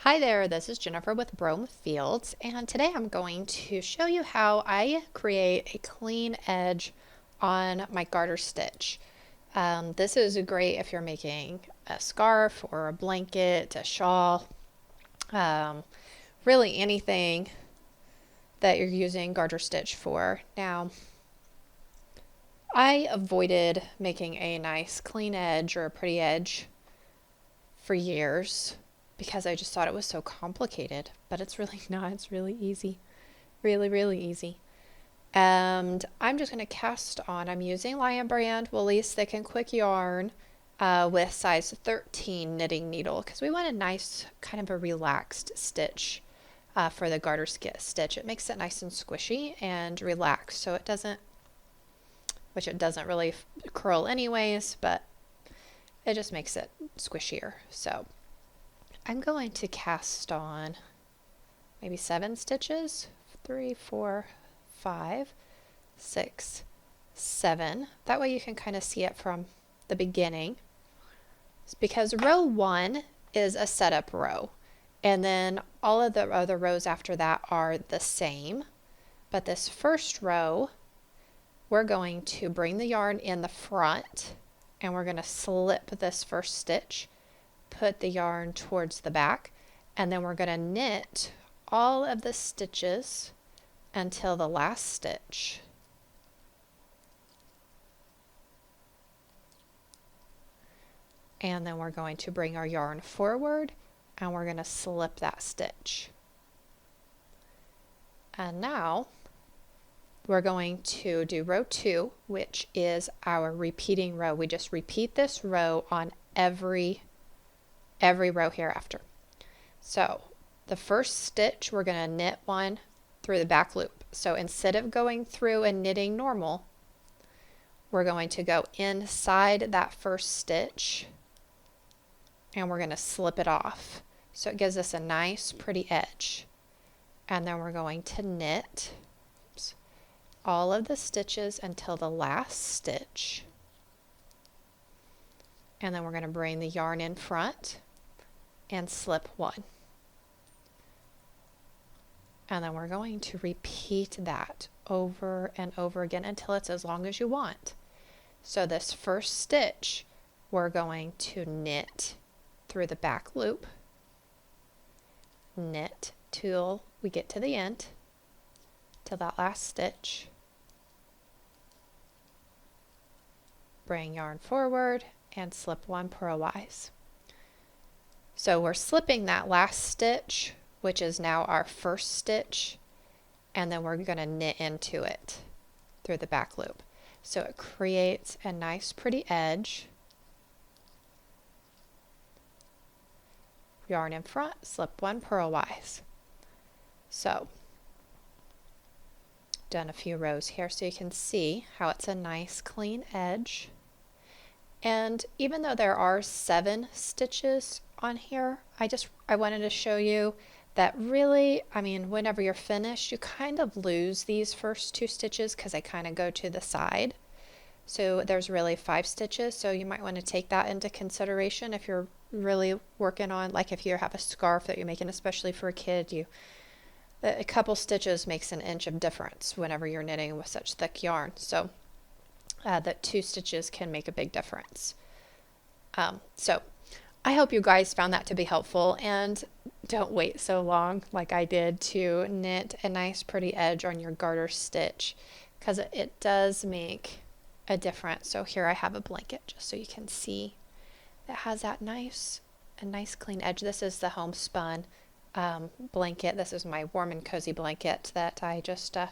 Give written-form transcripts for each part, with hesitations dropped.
Hi there, this is Jennifer with Brome Fields, and today I'm going to show you how I create a clean edge on my garter stitch. This is great if you're making a scarf or a blanket, a shawl, um, really anything that you're using garter stitch for. Now, I avoided making a nice clean edge or a pretty edge for years because I just thought it was so complicated, but it's really not. It's really easy. Really, really easy. And I'm just going to cast on. I'm using Lion Brand Woolly's Thick and Quick yarn with size 13 knitting needle because we want a nice kind of a relaxed stitch for the garter stitch. It makes it nice and squishy and relaxed, so it doesn't, which it doesn't really curl anyways, but it just makes it squishier. So I'm going to cast on maybe 7 stitches, 3, 4, 5, 6, 7. That way you can kind of see it from the beginning. It's because row 1 is a setup row, and then all of the other rows after that are the same. But this first row, we're going to bring the yarn in the front, and we're going to slip this first stitch, put the yarn towards the back, and then we're going to knit all of the stitches until the last stitch. And then we're going to bring our yarn forward and we're going to slip that stitch. And now we're going to do row 2, which is our repeating row. We just repeat this row on every row hereafter. So the first stitch, we're going to knit one through the back loop. So instead of going through and knitting normal, we're going to go inside that first stitch and we're going to slip it off. So it gives us a nice pretty edge. And then we're going to knit all of the stitches until the last stitch. And then we're going to bring the yarn in front and slip one. And then we're going to repeat that over and over again until it's as long as you want. So this first stitch, we're going to knit through the back loop, knit till we get to the end, till that last stitch, bring yarn forward and slip one purlwise. So we're slipping that last stitch, which is now our first stitch, and then we're going to knit into it through the back loop. So it creates a nice pretty edge. Yarn in front, slip one purlwise. So done a few rows here so you can see how it's a nice clean edge. And even though there are 7 stitches on here, I wanted to show you that really, I mean, whenever you're finished, you kind of lose these first 2 stitches because they kind of go to the side. So there's really 5 stitches, so you might want to take that into consideration if you're really working on, like if you have a scarf that you're making, especially for a kid, a couple stitches makes an inch of difference whenever you're knitting with such thick yarn. So that 2 stitches can make a big difference. So I hope you guys found that to be helpful, and don't wait so long like I did to knit a nice pretty edge on your garter stitch, because it does make a difference. So here I have a blanket just so you can see that has that nice clean edge. This is the homespun blanket. This is my warm and cozy blanket that I just I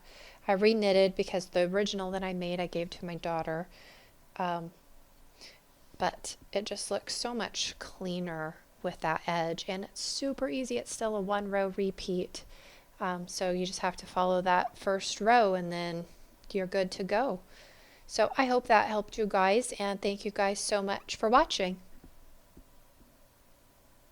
reknitted because the original that I made I gave to my daughter, but it just looks so much cleaner with that edge, and it's super easy. It's still a 1 row repeat, so you just have to follow that first row and then you're good to go. So I hope that helped you guys, and thank you guys so much for watching.